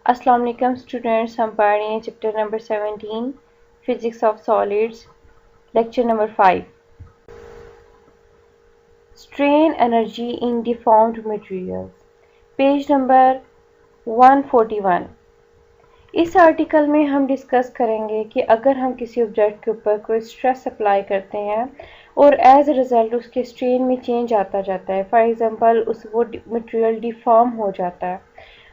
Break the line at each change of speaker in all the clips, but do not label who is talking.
अस्सलाम वालेकुम स्टूडेंट्स, हम पढ़ रहे हैं chapter number 17 physics of solids, lecture number 5 strain energy in deformed materials, page number 141। इस आर्टिकल में हम डिस्कस करेंगे कि अगर हम किसी ऑब्जेक्ट के ऊपर कोई स्ट्रेस अप्लाई करते हैं और एज अ रिज़ल्ट उसके स्ट्रेन में चेंज आता जाता है, फॉर एग्जांपल वो मटेरियल डिफॉर्म हो जाता है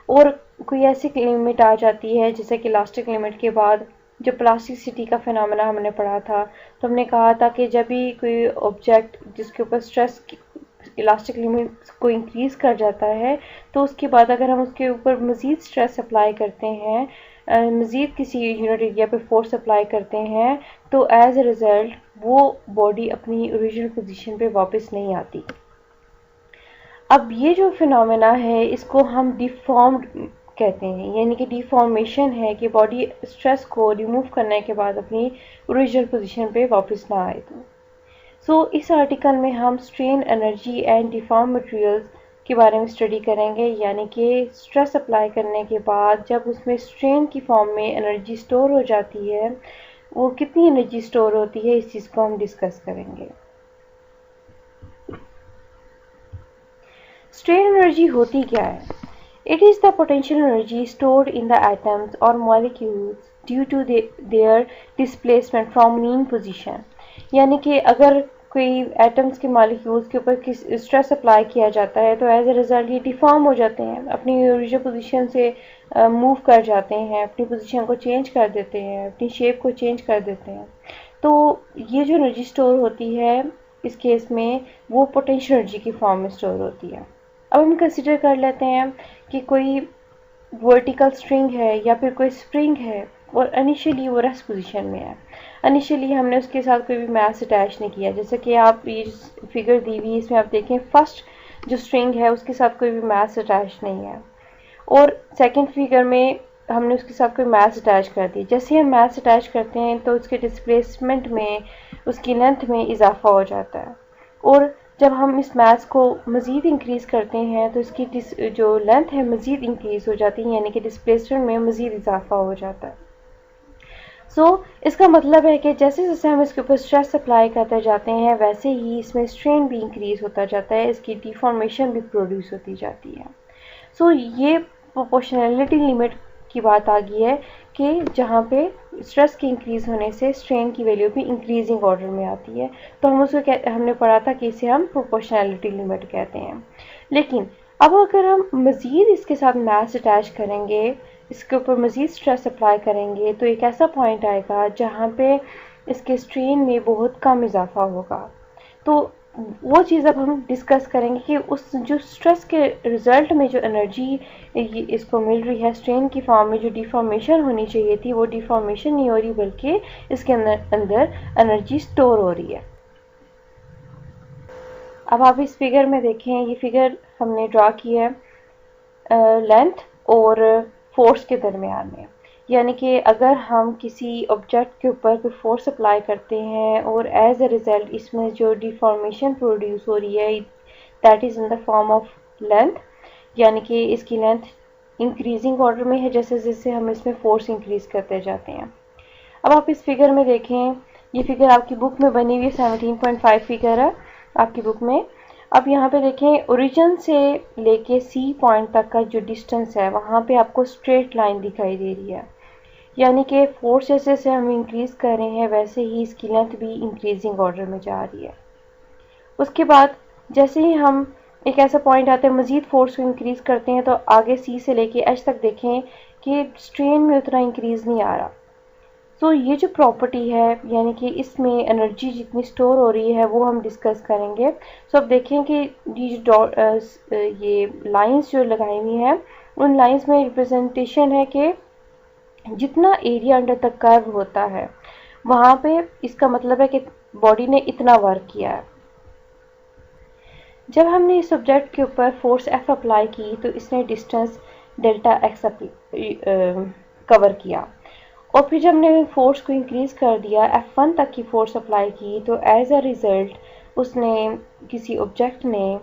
और कोई ऐसी लिमिट आ जाती है जैसे कि इलास्टिक लिमिट के बाद जो प्लास्टिसिटी का फिनोमेना हमने पढ़ा था, तो हमने कहा था कि जब भी कोई ऑब्जेक्ट जिसके ऊपर स्ट्रेस इलास्टिक लिमिट को इंक्रीज़ कर जाता है तो उसके बाद अगर हम उसके ऊपर मज़ीद स्ट्रेस अप्लाई करते हैं, मज़ीद किसी यूनिट एरिया पे फोर्स अप्लाई करते हैं, तो एज अ रिज़ल्ट वो बॉडी अपनी ओरिजिनल पोजीशन पे वापस नहीं आती। अब ये जो फिनोमेना है इसको हम डिफॉर्म्ड कहते हैं, यानी कि डिफॉर्मेशन है कि बॉडी स्ट्रेस को रिमूव करने के बाद अपनी ओरिजिनल पोजीशन पे वापस ना आए। तो इस आर्टिकल में हम strain energy and deform materials के बारे में स्टडी करेंगे, यानी कि स्ट्रेस अप्लाई करने के बाद जब उसमें स्ट्रेन की फॉर्म में एनर्जी स्टोर हो जाती है, वो कितनी एनर्जी स्टोर होती है, इस चीज़ को हम डिस्कस करेंगे। स्ट्रेन एनर्जी होती क्या है? It is the potential energy stored in the atoms or molecules due to their displacement from mean position। यानी कि अगर कोई एटम्स के मॉलिक्यूल्स के ऊपर किस स्ट्रेस अप्लाई किया जाता है तो एज अ रिजल्ट ये डिफॉर्म हो जाते हैं, अपनी ओरिजिनल पोजीशन से मूव कर जाते हैं, अपनी पोजीशन को चेंज कर देते हैं, अपनी शेप को चेंज कर देते हैं। तो ये जो एनर्जी स्टोर होती है इस केस में वो पोटेंशियल एनर्जी की फॉर्म में स्टोर होती है। अब हम कंसिडर कर लेते हैं कि कोई वर्टिकल स्ट्रिंग है या फिर कोई स्प्रिंग है और इनिशियली वो रेस्ट पोजीशन में है। इनिशियली हमने उसके साथ कोई भी मास अटैच नहीं किया, जैसे कि आप ये फिगर दी हुई इसमें आप देखें फर्स्ट जो स्ट्रिंग है उसके साथ कोई भी मास अटैच नहीं है और सेकंड फिगर में हमने उसके साथ कोई मास अटैच कर दी। जैसे हम मास अटैच करते हैं तो उसके डिस्प्लेसमेंट में उसकी लेंथ में इजाफा हो जाता है और जब हम इस मास को मज़ीद इंक्रीज़ करते हैं तो इसकी जो लेंथ है मज़ीद इंक्रीज़ हो जाती है, यानी कि डिस्प्लेसमेंट में मज़ीद इजाफा हो जाता है। इसका मतलब है कि जैसे जैसे हम इसके ऊपर स्ट्रेस अप्लाई करते जाते हैं वैसे ही इसमें स्ट्रेन भी इंक्रीज़ होता जाता है, इसकी डिफॉर्मेशन भी प्रोड्यूस होती जाती है। ये प्रोपोर्शनैलिटी लिमिट की बात आ गई है कि जहाँ पे स्ट्रेस के इंक्रीज़ होने से स्ट्रेन की वैल्यू भी इंक्रीजिंग ऑर्डर में आती है, तो हमने पढ़ा था कि इसे हम प्रोपोर्शनैलिटी लिमिट कहते हैं। लेकिन अब अगर हम मज़ीद इसके साथ मास अटैच करेंगे, इसके ऊपर मज़ीद स्ट्रेस अप्लाई करेंगे, तो एक ऐसा पॉइंट आएगा जहाँ पे इसके स्ट्रेन में बहुत कम इजाफा होगा। तो वो चीज़ अब हम डिस्कस करेंगे कि उस जो स्ट्रेस के रिज़ल्ट में जो एनर्जी इसको मिल रही है स्ट्रेन की फॉर्म में, जो डिफॉर्मेशन होनी चाहिए थी वो डिफॉर्मेशन नहीं हो रही बल्कि इसके अंदर एनर्जी स्टोर हो रही है। अब आप इस फिगर में देखें, ये फिगर हमने ड्रा की है लेंथ और फोर्स के दरमियान में, यानी कि अगर हम किसी ऑब्जेक्ट के ऊपर कोई फोर्स अप्लाई करते हैं और एज अ रिज़ल्ट इसमें जो डिफॉर्मेशन प्रोड्यूस हो रही है that is in the form of length, यानी कि इसकी लेंथ इंक्रीजिंग ऑर्डर में है जैसे जैसे हम इसमें फोर्स इंक्रीज़ करते जाते हैं। अब आप इस फिगर में देखें, ये फिगर आपकी बुक में बनी हुई 17.5 फिगर है आपकी बुक में। अब यहाँ पे देखें ओरिजिन से लेके सी पॉइंट तक का जो डिस्टेंस है वहाँ पे आपको स्ट्रेट लाइन दिखाई दे रही है, यानी कि फोर्स जैसे से हम इंक्रीज़ कर रहे हैं वैसे ही इसकी लेंथ भी इंक्रीजिंग ऑर्डर में जा रही है। उसके बाद जैसे ही हम एक ऐसा पॉइंट आते हैं मज़ीद फोर्स को इंक्रीज़ करते हैं तो आगे सी से लेके एच तक देखें कि स्ट्रेन में उतना इंक्रीज़ नहीं आ रहा। ये जो प्रॉपर्टी है यानी कि इसमें एनर्जी जितनी स्टोर हो रही है वो हम डिस्कस करेंगे। अब देखें कि ये लाइंस जो लगाई हुई हैं उन लाइंस में रिप्रेजेंटेशन है कि जितना एरिया अंडर द कर्व होता है वहाँ पे इसका मतलब है कि बॉडी ने इतना वर्क किया है। जब हमने इस ऑब्जेक्ट के ऊपर फोर्स एफ अप्लाई की तो इसने डिस्टेंस डेल्टा एक्स कवर किया और फिर जब हमने फोर्स को इंक्रीज़ कर दिया F1 तक की फोर्स अप्लाई की तो एज अ रिज़ल्ट उसने किसी ऑब्जेक्ट ने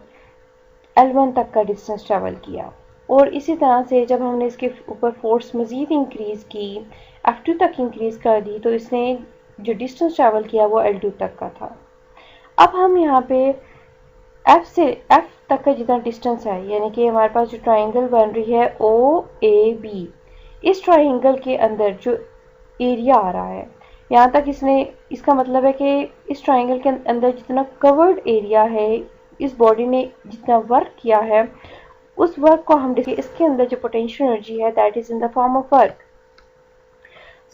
L1 तक का डिस्टेंस ट्रैवल किया। और इसी तरह से जब हमने इसके ऊपर फोर्स मज़ीद इंक्रीज़ की, F2 तक इंक्रीज़ कर दी, तो इसने जो डिस्टेंस ट्रैवल किया वो L2 तक का था। अब हम यहाँ पे F तक का जितना डिस्टेंस है, यानी कि हमारे पास जो ट्राइंगल बन रही है OAB, इस ट्राइंगल के अंदर जो एरिया आ रहा है, यहाँ तक इसका मतलब है कि इस ट्राइंगल के अंदर जितना कवर्ड एरिया है, इस बॉडी ने जितना वर्क किया है, उस वर्क को हम इसके अंदर जो पोटेंशियल एनर्जी है that is in the form of work.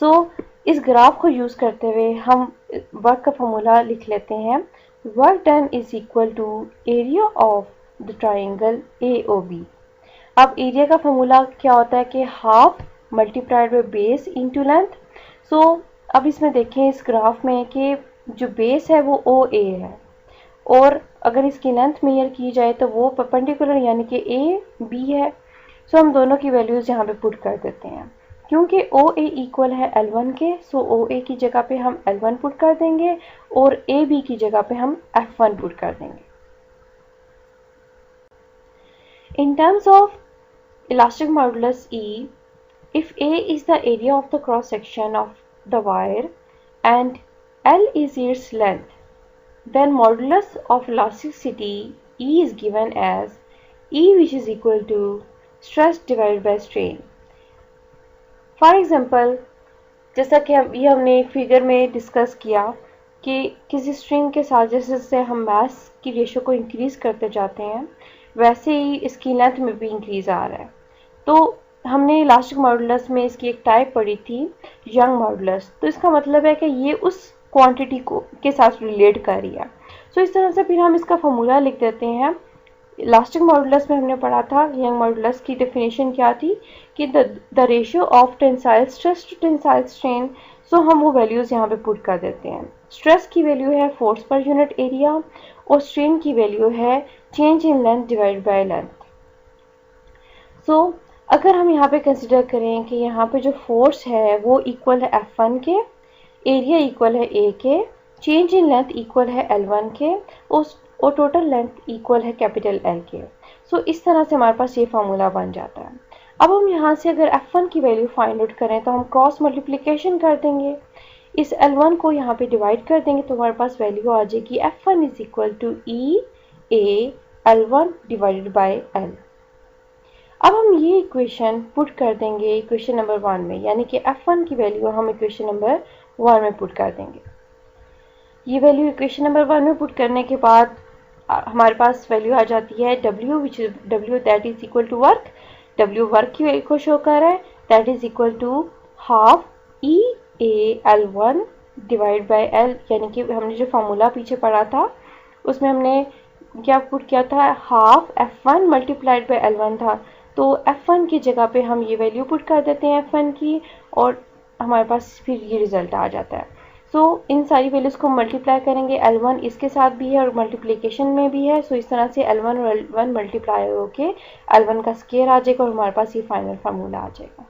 So इस ग्राफ को यूज करते हुए हम वर्क का फॉर्मूला लिख लेते हैं। Work done is equal to area of the triangle AOB। अब एरिया का फॉर्मूला क्या होता है कि half multiplied by base into length. So अब इसमें देखें इस ग्राफ में कि जो बेस है वो OA है, और अगर इसकी लेंथ मेजर की जाए तो वो परपेंडिकुलर यानी कि AB है। सो हम दोनों की वैल्यूज़ यहाँ पे पुट कर देते हैं। क्योंकि OA इक्वल है L1 के, सो OA की जगह पे हम L1 पुट कर देंगे और AB की जगह पे हम F1 पुट कर देंगे। In terms of elastic modulus E, if A is the area of the cross section of the wire and L is its length, then modulus of elasticity E is given as E, which is equal to stress divided by strain. For example, जैसा कि हमने figure में discuss किया कि किसी string के साथ जैसे जैसे हम मास की रेशो को इंक्रीज़ करते जाते हैं, वैसे ही इसकी लेंथ में भी इंक्रीज़ आ रहा है। तो हमने इलास्टिक मॉडुलस में इसकी एक टाइप पढ़ी थी, यंग मॉडुलस। तो इसका मतलब है कि ये उस क्वांटिटी को के साथ रिलेट कर रही है। सो इस तरह से फिर हम इसका फॉर्मूला लिख देते हैं। इलास्टिक मॉडुलस में हमने पढ़ा था, यंग मॉडुलस की डेफिनेशन क्या थी कि the ratio of tensile stress to tensile strain. So हम वो वैल्यूज़ यहाँ पे पुट कर देते हैं। स्ट्रेस की वैल्यू है फोर्स पर यूनिट एरिया और स्ट्रेन की वैल्यू है change in length divide by length. So अगर हम यहाँ पे कंसिडर करें कि यहाँ पे जो फोर्स है वो इक्वल है F1 के, एरिया इक्वल है A के, चेंज इन लेंथ इक्वल है L1 के और टोटल लेंथ इक्वल है कैपिटल L के। सो इस तरह से हमारे पास ये फार्मूला बन जाता है। अब हम यहाँ से अगर F1 की वैल्यू फाइंड आउट करें तो हम क्रॉस मल्टीप्लिकेशन कर देंगे, इस L1 को यहाँ पे डिवाइड कर देंगे, तो हमारे पास वैल्यू आ जाएगी F1 is equal to EA L1 divided by L। अब हम ये इक्वेशन पुट कर देंगे इक्वेशन नंबर 1 में, यानी कि F1 की वैल्यू हम इक्वेशन नंबर 1 में पुट कर देंगे। ये वैल्यू इक्वेशन नंबर 1 में पुट करने के बाद हमारे पास वैल्यू आ जाती है W, which is W that is equal to work. W work की वैल्यू को शो कर रहा है, that is equal to half EA L1 divide by L, यानी कि हमने जो फार्मूला पीछे पढ़ा था उसमें हमने क्या पुट किया था, half F1 multiplied by L1 था। तो F1 की जगह पे हम ये वैल्यू पुट कर देते हैं F1 की, और हमारे पास फिर ये रिजल्ट आ जाता है। सो इन सारी वैल्यूज़ को मल्टीप्लाई करेंगे, L1 इसके साथ भी है और मल्टीप्लिकेशन में भी है। सो इस तरह से L1 और L1 मल्टीप्लाई होके L1 का स्क्वायर आ जाएगा और हमारे पास ये फाइनल फार्मूला आ जाएगा।